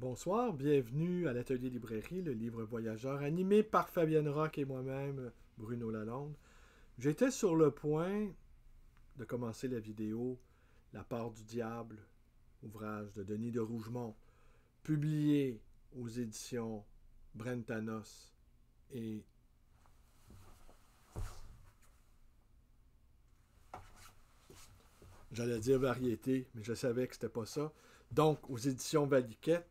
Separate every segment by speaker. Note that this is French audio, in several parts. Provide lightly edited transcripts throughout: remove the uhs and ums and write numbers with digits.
Speaker 1: Bonsoir, bienvenue à l'Atelier Librairie, le livre voyageur, animé par Fabienne Roch et moi-même, Bruno Lalonde. J'étais sur le point de commencer la vidéo La part du diable, ouvrage de Denis de Rougemont, publié aux éditions Brentanos et j'allais dire Variété, mais je savais que c'était pas ça. Donc, aux éditions Valiquette,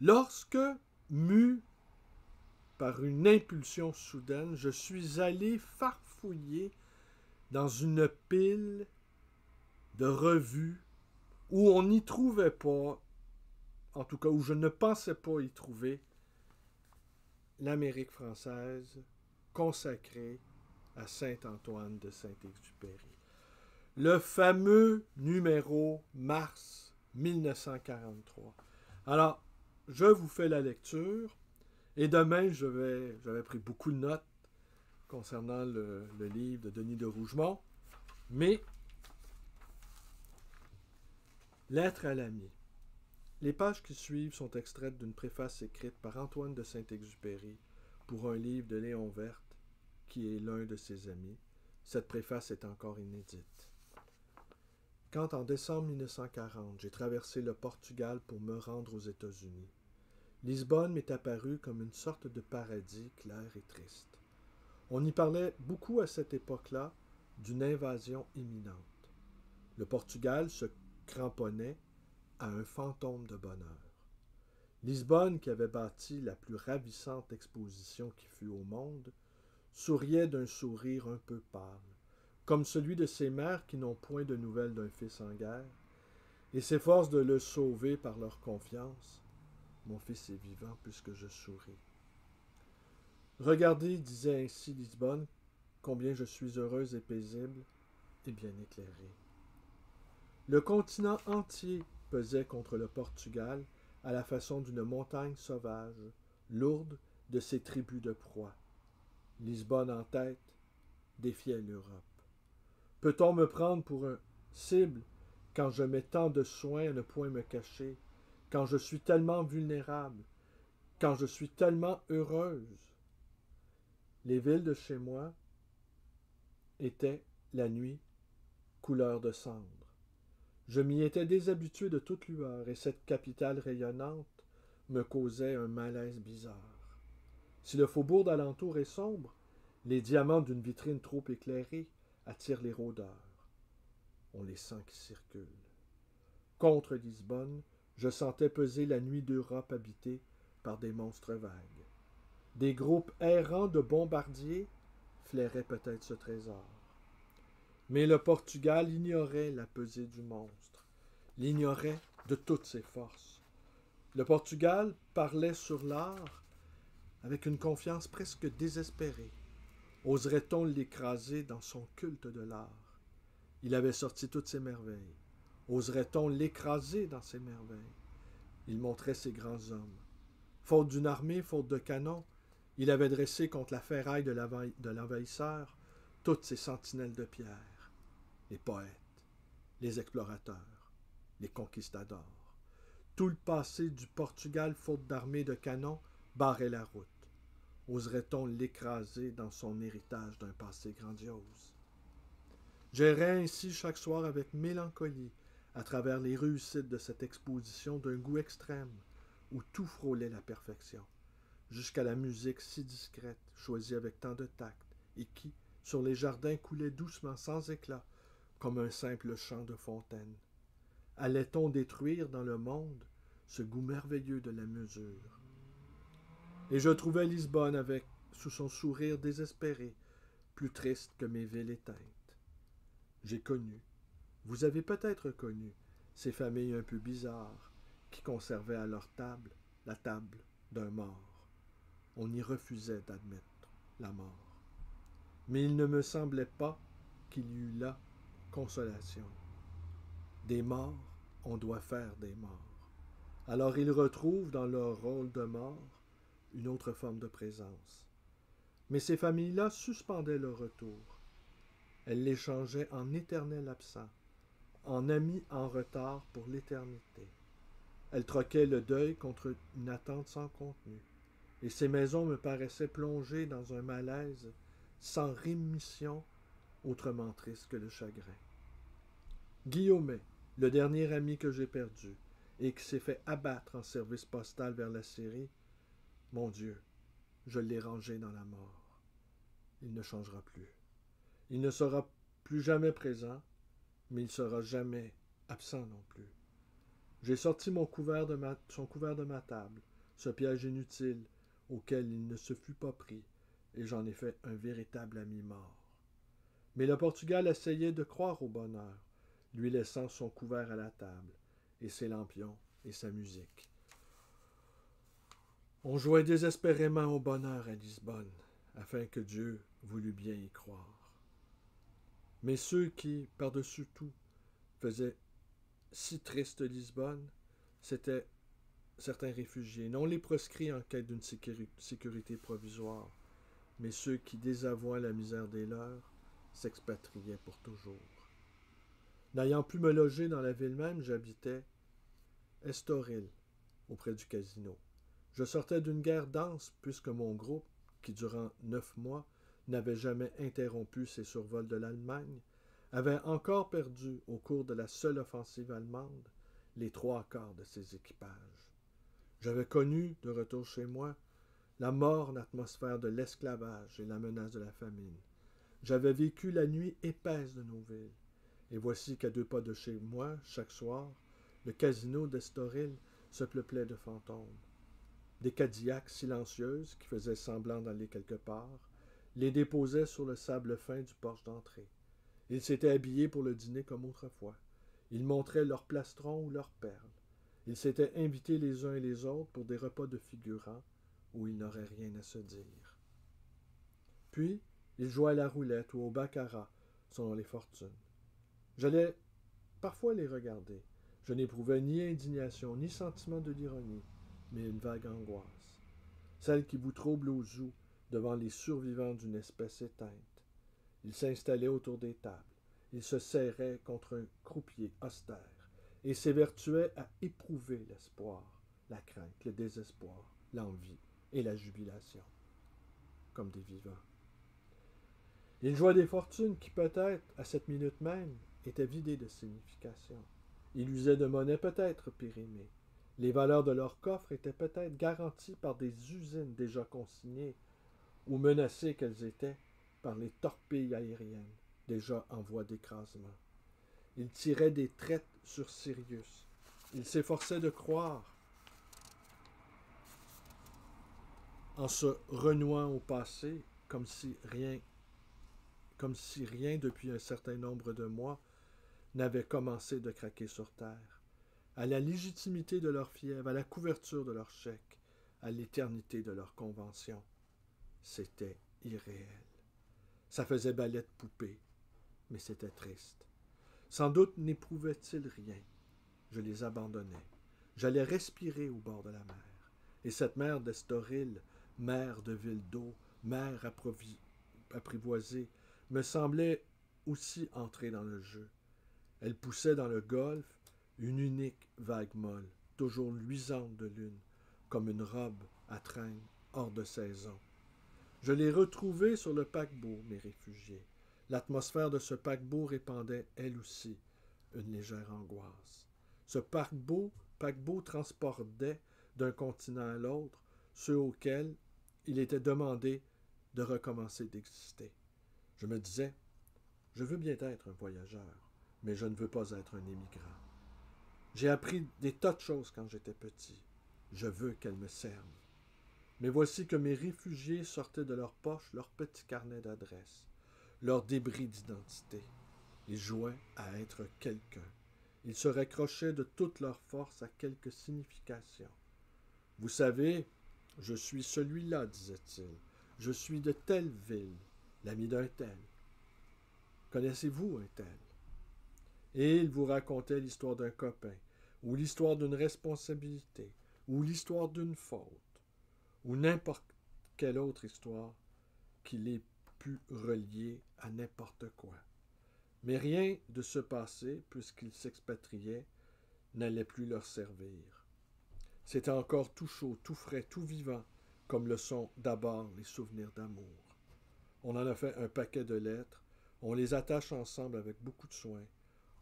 Speaker 1: lorsque, mu par une impulsion soudaine, je suis allé farfouiller dans une pile de revues où on n'y trouvait pas, en tout cas où je ne pensais pas y trouver, l'Amérique française consacrée à Saint-Antoine de Saint-Exupéry. Le fameux numéro mars 1943. Alors, je vous fais la lecture et demain, j'avais pris beaucoup de notes concernant le livre de Denis de Rougemont, mais Lettre à l'ami. Les pages qui suivent sont extraites d'une préface écrite par Antoine de Saint-Exupéry pour un livre de Léon Verte, qui est l'un de ses amis. Cette préface est encore inédite. Quand en décembre 1940, j'ai traversé le Portugal pour me rendre aux États-Unis, Lisbonne m'est apparue comme une sorte de paradis clair et triste. On y parlait beaucoup à cette époque-là d'une invasion imminente. Le Portugal se cramponnait à un fantôme de bonheur. Lisbonne, qui avait bâti la plus ravissante exposition qui fut au monde, souriait d'un sourire un peu pâle, comme celui de ces mères qui n'ont point de nouvelles d'un fils en guerre, et s'efforcent de le sauver par leur confiance. Mon fils est vivant puisque je souris. Regardez, disait ainsi Lisbonne, combien je suis heureuse et paisible et bien éclairée. Le continent entier pesait contre le Portugal à la façon d'une montagne sauvage, lourde de ses tribus de proie. Lisbonne en tête défiait l'Europe. Peut-on me prendre pour un cible quand je mets tant de soin à ne point me cacher, quand je suis tellement vulnérable, quand je suis tellement heureuse? Les villes de chez moi étaient, la nuit, couleur de cendre. Je m'y étais déshabitué de toute lueur, et cette capitale rayonnante me causait un malaise bizarre. Si le faubourg d'alentour est sombre, les diamants d'une vitrine trop éclairée attirent les rôdeurs. On les sent qui circulent. Contre Lisbonne, je sentais peser la nuit d'Europe habitée par des monstres vagues. Des groupes errants de bombardiers flairaient peut-être ce trésor. Mais le Portugal ignorait la pesée du monstre, l'ignorait de toutes ses forces. Le Portugal parlait sur l'art avec une confiance presque désespérée. Oserait-on l'écraser dans son culte de l'art? Il avait sorti toutes ses merveilles. Oserait-on l'écraser dans ses merveilles? Il montrait ses grands hommes. Faute d'une armée, faute de canons, il avait dressé contre la ferraille de l'envahisseur toutes ses sentinelles de pierre. Les poètes, les explorateurs, les conquistadors. Tout le passé du Portugal, faute d'armée de canons, barrait la route. Oserait-on l'écraser dans son héritage d'un passé grandiose? J'errais ainsi chaque soir avec mélancolie à travers les réussites de cette exposition d'un goût extrême, où tout frôlait la perfection, jusqu'à la musique si discrète, choisie avec tant de tact, et qui, sur les jardins, coulait doucement, sans éclat, comme un simple chant de fontaine. Allait-on détruire dans le monde ce goût merveilleux de la mesure? Et je trouvais Lisbonne avec, sous son sourire désespéré, plus triste que mes villes éteintes. J'ai connu, vous avez peut-être connu, ces familles un peu bizarres qui conservaient à leur table la table d'un mort. On y refusait d'admettre la mort. Mais il ne me semblait pas qu'il y eût là consolation. Des morts, on doit faire des morts. Alors ils retrouvent dans leur rôle de mort une autre forme de présence. Mais ces familles-là suspendaient leur retour. Elles l'échangeaient en éternel absent, en ami en retard pour l'éternité. Elle troquait le deuil contre une attente sans contenu. Et ces maisons me paraissaient plongées dans un malaise sans rémission, autrement triste que le chagrin. Guillaumet, le dernier ami que j'ai perdu, et qui s'est fait abattre en service postal vers la Syrie, mon Dieu, je l'ai rangé dans la mort. Il ne changera plus. Il ne sera plus jamais présent, mais il ne sera jamais absent non plus. J'ai sorti son couvert de ma table, ce piège inutile auquel il ne se fût pas pris, et j'en ai fait un véritable ami mort. Mais le Portugal essayait de croire au bonheur, lui laissant son couvert à la table, et ses lampions et sa musique. On jouait désespérément au bonheur à Lisbonne, afin que Dieu voulût bien y croire. Mais ceux qui, par-dessus tout, faisaient si triste Lisbonne, c'étaient certains réfugiés, non les proscrits en quête d'une sécurité provisoire, mais ceux qui, désavouant la misère des leurs, s'expatriaient pour toujours. N'ayant pu me loger dans la ville même, j'habitais Estoril, auprès du casino. Je sortais d'une guerre dense, puisque mon groupe, qui durant 9 mois n'avait jamais interrompu ses survols de l'Allemagne, avait encore perdu, au cours de la seule offensive allemande, les 3/4 de ses équipages. J'avais connu, de retour chez moi, la morne atmosphère de l'esclavage et la menace de la famine. J'avais vécu la nuit épaisse de nos villes. Et voici qu'à 2 pas de chez moi, chaque soir, le casino d'Estoril se peuplait de fantômes. Des Cadillacs silencieuses, qui faisaient semblant d'aller quelque part, les déposaient sur le sable fin du porche d'entrée. Ils s'étaient habillés pour le dîner comme autrefois. Ils montraient leurs plastrons ou leurs perles. Ils s'étaient invités les uns et les autres pour des repas de figurants où ils n'auraient rien à se dire. Puis, ils jouaient à la roulette ou au baccarat, selon les fortunes. J'allais parfois les regarder. Je n'éprouvais ni indignation, ni sentiment de l'ironie, mais une vague angoisse. Celle qui vous trouble aux joues devant les survivants d'une espèce éteinte. Ils s'installaient autour des tables. Ils se serraient contre un croupier austère et s'évertuaient à éprouver l'espoir, la crainte, le désespoir, l'envie et la jubilation, comme des vivants. Ils jouaient des fortunes qui, peut-être, à cette minute même, étaient vidées de signification. Ils usaient de monnaie peut-être périmée. Les valeurs de leurs coffres étaient peut-être garanties par des usines déjà consignées, ou menacées qu'elles étaient par les torpilles aériennes, déjà en voie d'écrasement. Ils tiraient des traites sur Sirius. Ils s'efforçaient de croire, en se renouant au passé, comme si rien depuis un certain nombre de mois n'avait commencé de craquer sur terre, à la légitimité de leur fièvre, à la couverture de leur chèque, à l'éternité de leur convention. C'était irréel. Ça faisait ballet de poupée, mais c'était triste. Sans doute n'éprouvaient-ils rien. Je les abandonnais. J'allais respirer au bord de la mer. Et cette mer d'Estoril, mer de ville d'eau, mer apprivoisée, me semblait aussi entrer dans le jeu. Elle poussait dans le golfe une unique vague molle, toujours luisante de lune, comme une robe à traîne hors de saison. Je les retrouvai sur le paquebot, mes réfugiés. L'atmosphère de ce paquebot répandait, elle aussi, une légère angoisse. Ce paquebot transportait d'un continent à l'autre ceux auxquels il était demandé de recommencer d'exister. Je me disais, je veux bien être un voyageur, mais je ne veux pas être un émigrant. J'ai appris des tas de choses quand j'étais petit. Je veux qu'elles me servent. Mais voici que mes réfugiés sortaient de leur poche leur petit carnet d'adresses, leurs débris d'identité. Ils jouaient à être quelqu'un. Ils se raccrochaient de toute leur force à quelque signification. Vous savez, je suis celui-là, disait-il. Je suis de telle ville, l'ami d'un tel. Connaissez-vous un tel? Et il vous racontait l'histoire d'un copain, ou l'histoire d'une responsabilité, ou l'histoire d'une faute, ou n'importe quelle autre histoire qu'il ait pu relier à n'importe quoi. Mais rien de ce passé, puisqu'ils s'expatriaient, n'allait plus leur servir. C'était encore tout chaud, tout frais, tout vivant, comme le sont d'abord les souvenirs d'amour. On en a fait un paquet de lettres, on les attache ensemble avec beaucoup de soin,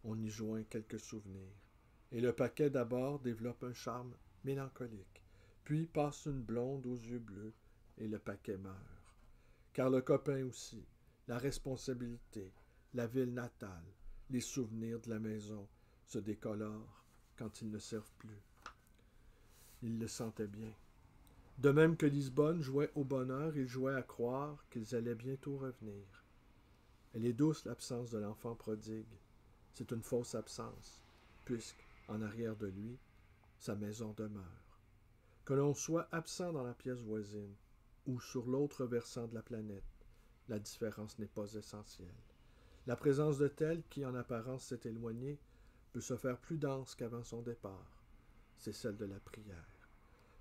Speaker 1: on y joint quelques souvenirs. Et le paquet d'abord développe un charme mélancolique, puis passe une blonde aux yeux bleus, et le paquet meurt. Car le copain aussi, la responsabilité, la ville natale, les souvenirs de la maison se décolorent quand ils ne servent plus. Il le sentait bien. De même que Lisbonne jouait au bonheur, il jouait à croire qu'ils allaient bientôt revenir. Elle est douce, l'absence de l'enfant prodigue. C'est une fausse absence, puisque, en arrière de lui, sa maison demeure. Que l'on soit absent dans la pièce voisine ou sur l'autre versant de la planète, la différence n'est pas essentielle. La présence de tel qui, en apparence, s'est éloigné, peut se faire plus dense qu'avant son départ. C'est celle de la prière.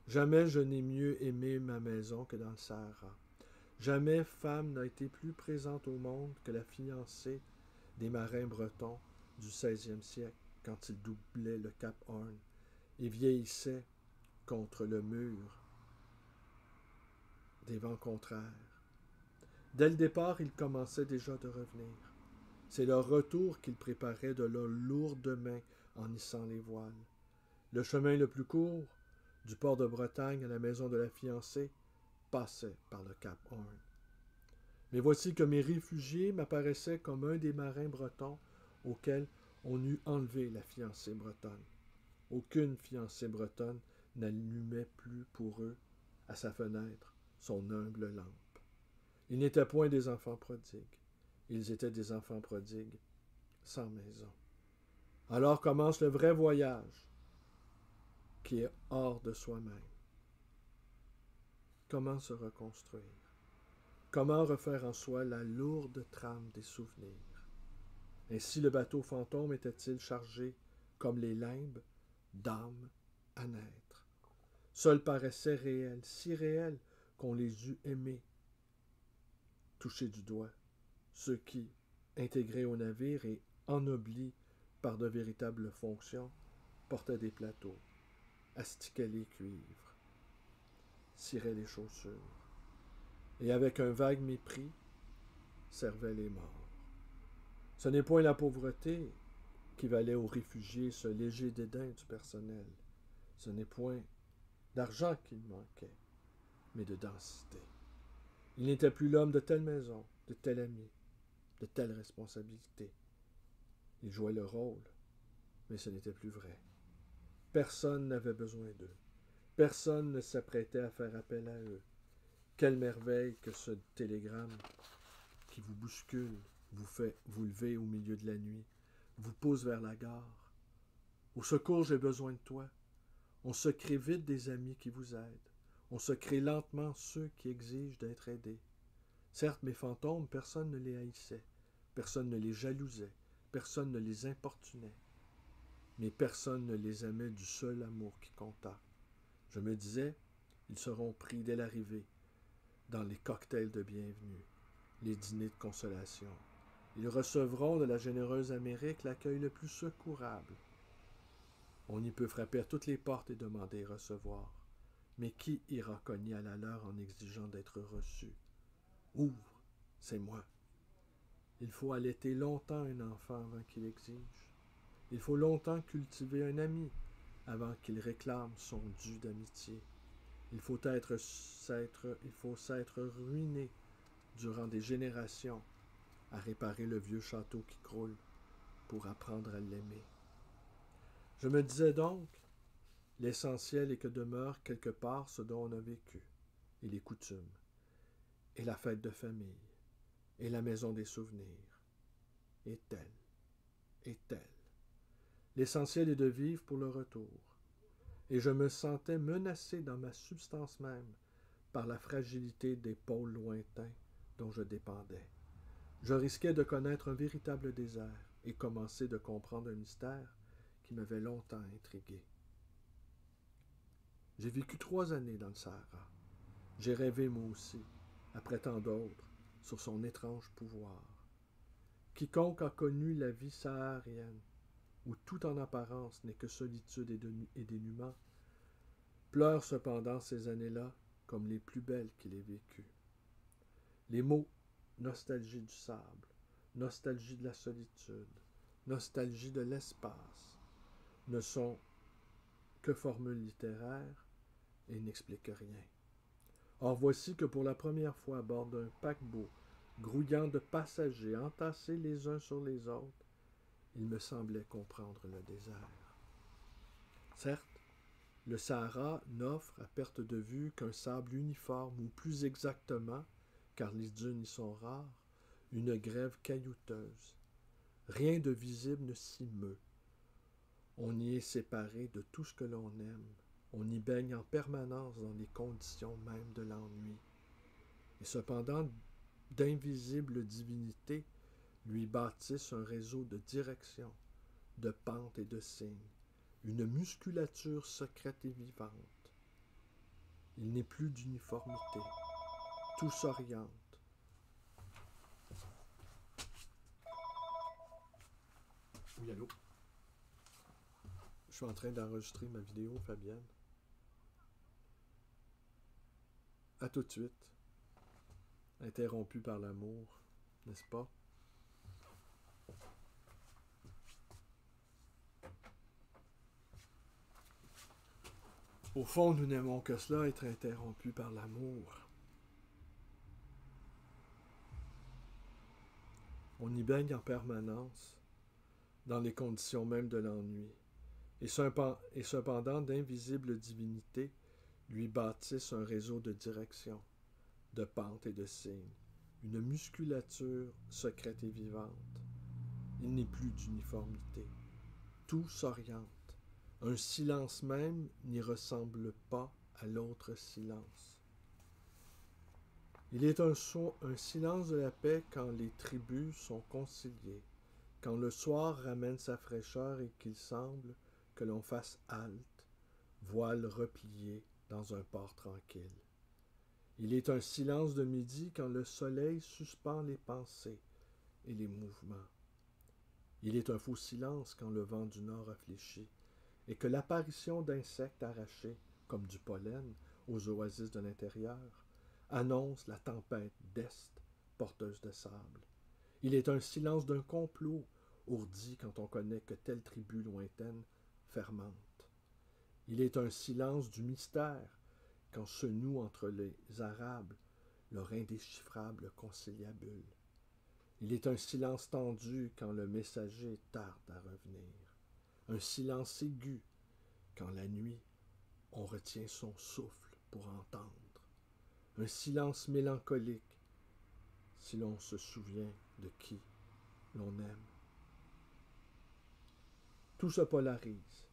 Speaker 1: Jamais je n'ai mieux aimé ma maison que dans le Sahara. Jamais femme n'a été plus présente au monde que la fiancée des marins bretons du XVIe siècle, quand ils doublaient le Cap Horn et vieillissaient contre le mur des vents contraires. Dès le départ, ils commençaient déjà de revenir. C'est leur retour qu'ils préparaient de leurs lourdes mains en hissant les voiles. Le chemin le plus court, du port de Bretagne à la maison de la fiancée, passait par le Cap Horn. Mais voici que mes réfugiés m'apparaissaient comme un des marins bretons auxquels on eût enlevé la fiancée bretonne. Aucune fiancée bretonne n'allumait plus pour eux, à sa fenêtre, son humble lampe. Ils n'étaient point des enfants prodigues. Ils étaient des enfants prodigues, sans maison. Alors commence le vrai voyage, qui est hors de soi-même. Comment se reconstruire? Comment refaire en soi la lourde trame des souvenirs? Ainsi le bateau fantôme était-il chargé, comme les limbes, d'âmes à naître. Seuls paraissaient réels, si réels qu'on les eût aimés. Touchés du doigt, ceux qui, intégrés au navire et ennoblis par de véritables fonctions, portaient des plateaux, astiquaient les cuivres, ciraient les chaussures, et avec un vague mépris, servaient les morts. Ce n'est point la pauvreté qui valait aux réfugiés ce léger dédain du personnel. Ce n'est point d'argent qu'il manquait, mais de densité. Il n'était plus l'homme de telle maison, de tel ami, de telle responsabilité. Il jouait le rôle, mais ce n'était plus vrai. Personne n'avait besoin d'eux. Personne ne s'apprêtait à faire appel à eux. Quelle merveille que ce télégramme qui vous bouscule, vous fait vous lever au milieu de la nuit, vous pousse vers la gare. Au secours, j'ai besoin de toi. On se crée vite des amis qui vous aident. On se crée lentement ceux qui exigent d'être aidés. Certes, mes fantômes, personne ne les haïssait, personne ne les jalousait, personne ne les importunait, mais personne ne les aimait du seul amour qui compta. Je me disais, ils seront pris dès l'arrivée, dans les cocktails de bienvenue, les dîners de consolation. Ils recevront de la généreuse Amérique l'accueil le plus secourable. On y peut frapper à toutes les portes et demander et recevoir. Mais qui ira cogner à la leur en exigeant d'être reçu? Ouvre, c'est moi. Il faut allaiter longtemps un enfant avant qu'il exige. Il faut longtemps cultiver un ami avant qu'il réclame son dû d'amitié. Il faut s'être ruiné durant des générations à réparer le vieux château qui croule pour apprendre à l'aimer. Je me disais donc, l'essentiel est que demeure quelque part ce dont on a vécu, et les coutumes, et la fête de famille, et la maison des souvenirs, et tel, et tel. L'essentiel est de vivre pour le retour, et je me sentais menacé dans ma substance même par la fragilité des pôles lointains dont je dépendais. Je risquais de connaître un véritable désert et commencer de comprendre un mystère qui m'avait longtemps intrigué. J'ai vécu 3 années dans le Sahara. J'ai rêvé, moi aussi, après tant d'autres, sur son étrange pouvoir. Quiconque a connu la vie saharienne, où tout en apparence n'est que solitude et dénuement, pleure cependant ces années-là comme les plus belles qu'il ait vécues. Les mots nostalgie du sable, nostalgie de la solitude, nostalgie de l'espace ne sont que formules littéraires et n'expliquent rien. Or voici que pour la première fois à bord d'un paquebot, grouillant de passagers entassés les uns sur les autres, il me semblait comprendre le désert. Certes, le Sahara n'offre à perte de vue qu'un sable uniforme, ou plus exactement, car les dunes y sont rares, une grève caillouteuse. Rien de visible ne s'y meut. On y est séparé de tout ce que l'on aime. On y baigne en permanence dans les conditions mêmes de l'ennui. Et cependant, d'invisibles divinités lui bâtissent un réseau de directions, de pentes et de signes, une musculature secrète et vivante. Il n'est plus d'uniformité. Tout s'oriente. Oui, allô? Je suis en train d'enregistrer ma vidéo, Fabienne. À tout de suite. Interrompu par l'amour, n'est-ce pas? Au fond, nous n'aimons que cela, être interrompu par l'amour. On y baigne en permanence, dans les conditions mêmes de l'ennui. Et cependant, d'invisibles divinités lui bâtissent un réseau de directions, de pentes et de signes, une musculature secrète et vivante. Il n'est plus d'uniformité. Tout s'oriente. Un silence même n'y ressemble pas à l'autre silence. Il est un silence de la paix quand les tribus sont conciliées, quand le soir ramène sa fraîcheur et qu'il semble que l'on fasse halte, voile replié dans un port tranquille. Il est un silence de midi quand le soleil suspend les pensées et les mouvements. Il est un faux silence quand le vent du nord a fléchi et que l'apparition d'insectes arrachés, comme du pollen, aux oasis de l'intérieur, annonce la tempête d'Est, porteuse de sable. Il est un silence d'un complot, ourdi quand on connaît que telle tribu lointaine fermente. Il est un silence du mystère, quand se noue entre les Arabes leur indéchiffrable conciliabule. Il est un silence tendu quand le messager tarde à revenir. Un silence aigu quand la nuit, on retient son souffle pour entendre. Un silence mélancolique si l'on se souvient de qui l'on aime. Tout se polarise.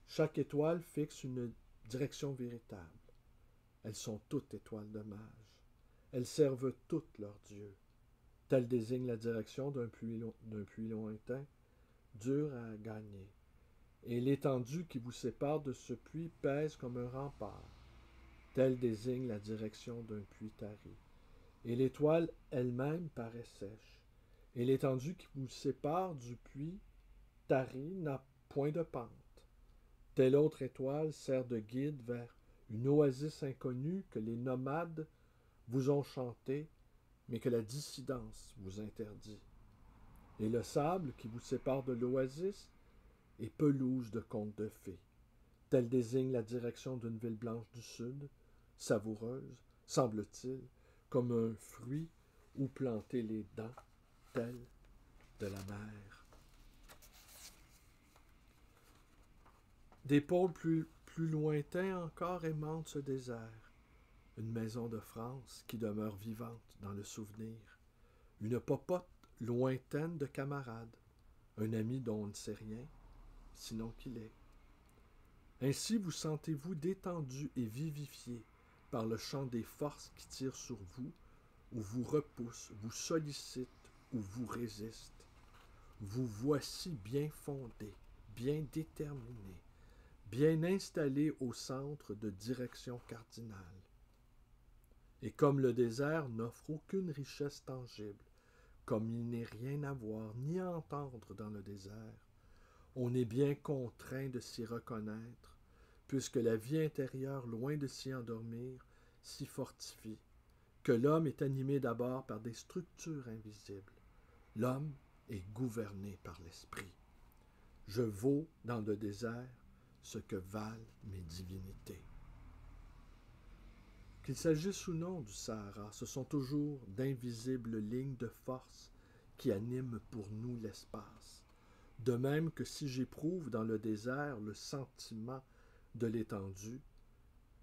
Speaker 1: Chaque étoile fixe une direction véritable. Elles sont toutes étoiles de mage. Elles servent toutes leur Dieu. Tel désigne la direction d'un puits lointain, dur à gagner. Et l'étendue qui vous sépare de ce puits pèse comme un rempart. Tel désigne la direction d'un puits tari. Et l'étoile elle-même paraît sèche. Et l'étendue qui vous sépare du puits tari n'a point de pente. Telle autre étoile sert de guide vers une oasis inconnue que les nomades vous ont chantée, mais que la dissidence vous interdit. Et le sable qui vous sépare de l'oasis est pelouse de contes de fées. Tel désigne la direction d'une ville blanche du sud, savoureuse, semble-t-il, comme un fruit où planter les dents, telles de la mer. Des pôles plus lointains encore aimantent ce désert. Une maison de France qui demeure vivante dans le souvenir. Une popote lointaine de camarades. Un ami dont on ne sait rien, sinon qu'il est. Ainsi vous sentez-vous détendu et vivifié par le chant des forces qui tirent sur vous, ou vous repoussent, vous sollicitent, ou vous résistent. Vous voici bien fondé, bien déterminé, bien installé au centre de direction cardinale. Et comme le désert n'offre aucune richesse tangible, comme il n'est rien à voir ni à entendre dans le désert, on est bien contraint de s'y reconnaître, puisque la vie intérieure, loin de s'y endormir, s'y fortifie, que l'homme est animé d'abord par des structures invisibles. L'homme est gouverné par l'esprit. Je vaux dans le désert ce que valent mes divinités. Qu'il s'agisse ou non du Sahara, ce sont toujours d'invisibles lignes de force qui animent pour nous l'espace. De même que si j'éprouve dans le désert le sentiment de l'étendue,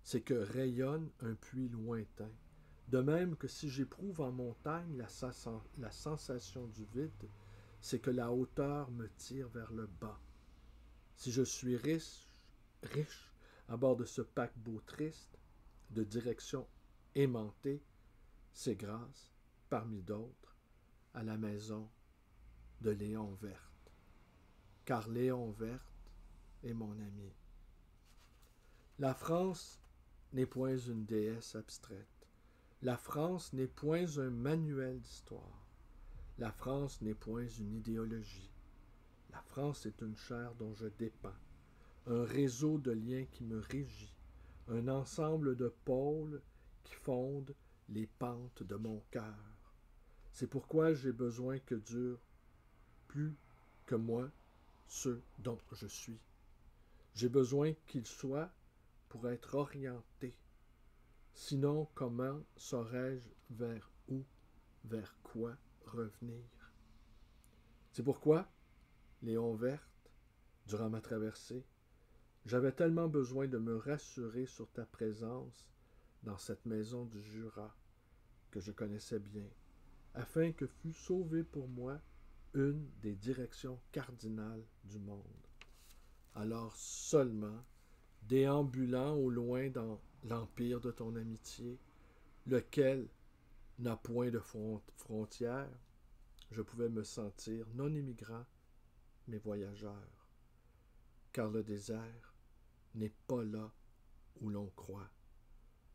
Speaker 1: c'est que rayonne un puits lointain. De même que si j'éprouve en montagne la sensation du vide, c'est que la hauteur me tire vers le bas. Si je suis riche à bord de ce paquebot triste, de direction aimantée, c'est grâce, parmi d'autres, à la maison de Léon Verte. Car Léon Verte est mon ami. La France n'est point une déesse abstraite. La France n'est point un manuel d'histoire. La France n'est point une idéologie. La France est une chair dont je dépends, un réseau de liens qui me régit, un ensemble de pôles qui fondent les pentes de mon cœur. C'est pourquoi j'ai besoin que durent plus que moi ceux dont je suis. J'ai besoin qu'ils soient pour être orientés. Sinon, comment saurais-je vers où, vers quoi revenir? C'est pourquoi, Léon Verte, durant ma traversée, j'avais tellement besoin de me rassurer sur ta présence dans cette maison du Jura que je connaissais bien, afin que fût sauvée pour moi une des directions cardinales du monde. Alors seulement, déambulant au loin dans l'empire de ton amitié, lequel n'a point de frontières, je pouvais me sentir non immigrant, mais voyageur. Car le désert n'est pas là où l'on croit.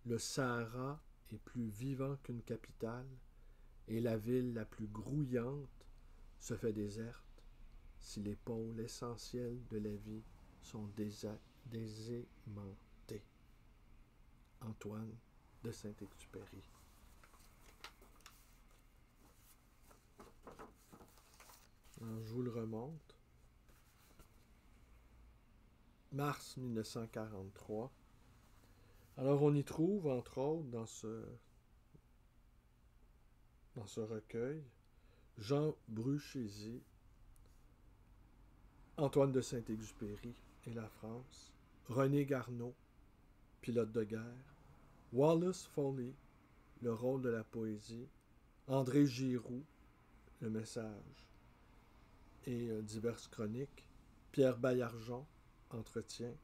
Speaker 1: Le Sahara est plus vivant qu'une capitale, et la ville la plus grouillante se fait déserte si les pôles essentiels de la vie sont désaimantés. Antoine de Saint-Exupéry. Alors, je vous le remonte. Mars 1943. Alors, on y trouve, entre autres, dans ce recueil, Jean Bruchézy, Antoine de Saint-Exupéry et la France, René Garneau, pilote de guerre, Wallace Foley, le rôle de la poésie, André Giroux, le message, et diverses chroniques, Pierre Baillargeon, entretien,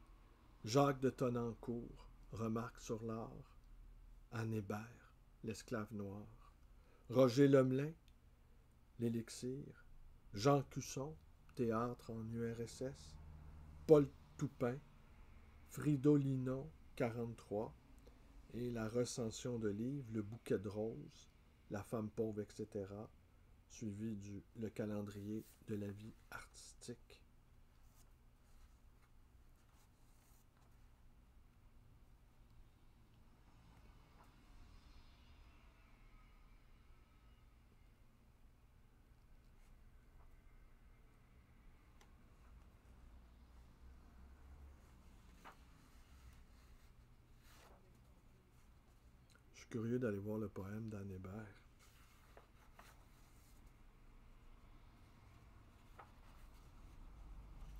Speaker 1: Jacques de Tonnancour, remarques sur l'art, Anne Hébert, l'esclave noir, Roger Lemelin, l'élixir, Jean Cusson, théâtre en URSS, Paul Toupin, Fridolino, 43, et la recension de livres, Le bouquet de roses, La femme pauvre, etc., suivi le calendrier de la vie artistique. Je suis curieux d'aller voir le poème d'Anne Hébert.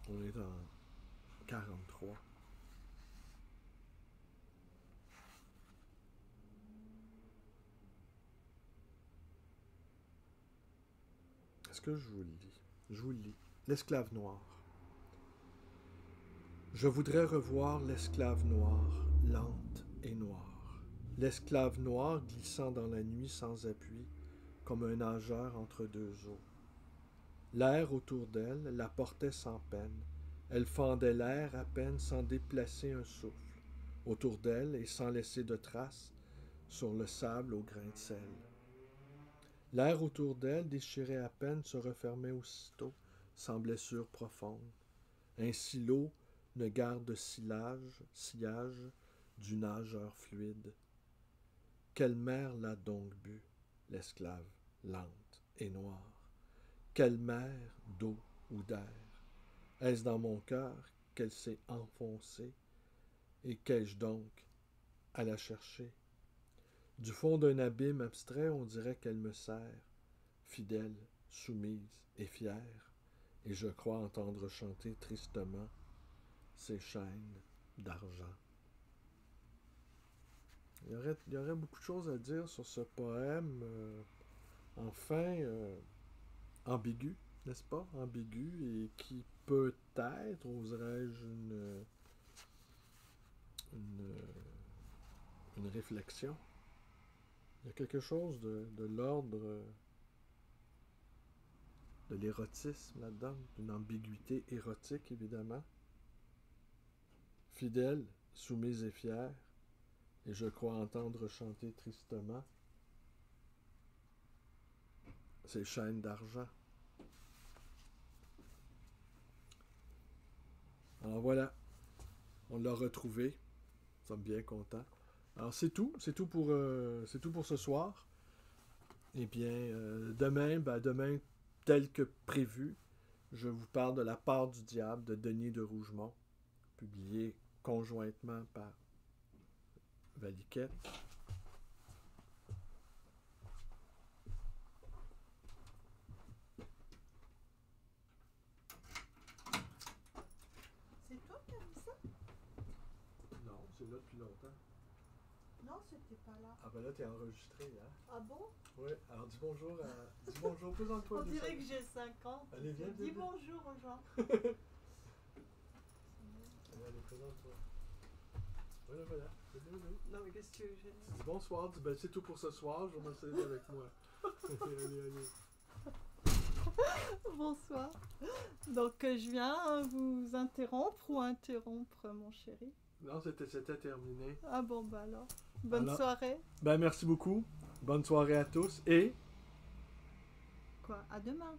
Speaker 1: On est en 43. Est-ce que je vous le lis? Je vous le lis. L'esclave noir. Je voudrais revoir l'esclave noire, lente et noire. L'esclave noire glissant dans la nuit sans appui, comme un nageur entre deux eaux. L'air autour d'elle la portait sans peine. Elle fendait l'air à peine sans déplacer un souffle, autour d'elle et sans laisser de traces sur le sable au grain de sel. L'air autour d'elle, déchiré à peine, se refermait aussitôt, sans blessure profonde. Ainsi l'eau ne garde sillage du nageur fluide. Quelle mer l'a donc bu, l'esclave, lente et noire? Quelle mer d'eau ou d'air? Est-ce dans mon cœur qu'elle s'est enfoncée? Et qu'ai-je donc à la chercher? Du fond d'un abîme abstrait, on dirait qu'elle me serre, fidèle, soumise et fière, et je crois entendre chanter tristement ses chaînes d'argent. Il y aurait beaucoup de choses à dire sur ce poème, enfin ambigu, n'est-ce pas? Ambigu, et qui peut-être, oserais-je, une réflexion. Il y a quelque chose de l'ordre de l'érotisme là-dedans, d'une ambiguïté érotique, évidemment. Fidèle, soumise et fière, et je crois entendre chanter tristement ces chaînes d'argent. Alors voilà, on l'a retrouvé. Nous sommes bien contents. Alors c'est tout pour ce soir. Eh bien, demain, tel que prévu, je vous parle de La part du diable de Denis de Rougemont, publié conjointement par Valiquette.
Speaker 2: C'est toi qui as mis ça?
Speaker 1: Non, c'est là depuis longtemps.
Speaker 2: Non, c'était pas là.
Speaker 1: Ah ben là, t'es enregistré, hein?
Speaker 2: Ah bon?
Speaker 1: Oui, alors dis bonjour, présente-toi.
Speaker 2: On dirait que j'ai 5 ans.
Speaker 1: Allez, viens.
Speaker 2: Dis bonjour aux gens.
Speaker 1: Allez, présente-toi. Voilà.
Speaker 2: Non, mais qu'est-ce que tu veux que je dise?
Speaker 1: Dis bonsoir, dis c'est tout pour ce soir, je vous remercie d'être avec moi. Allez.
Speaker 2: Bonsoir. Donc, je viens vous interrompre ou interrompre, mon chéri?
Speaker 1: Non, c'était terminé.
Speaker 2: Ah bon, bah alors. Bonne soirée.
Speaker 1: Ben, merci beaucoup. Bonne soirée à tous et...
Speaker 2: Quoi? À demain.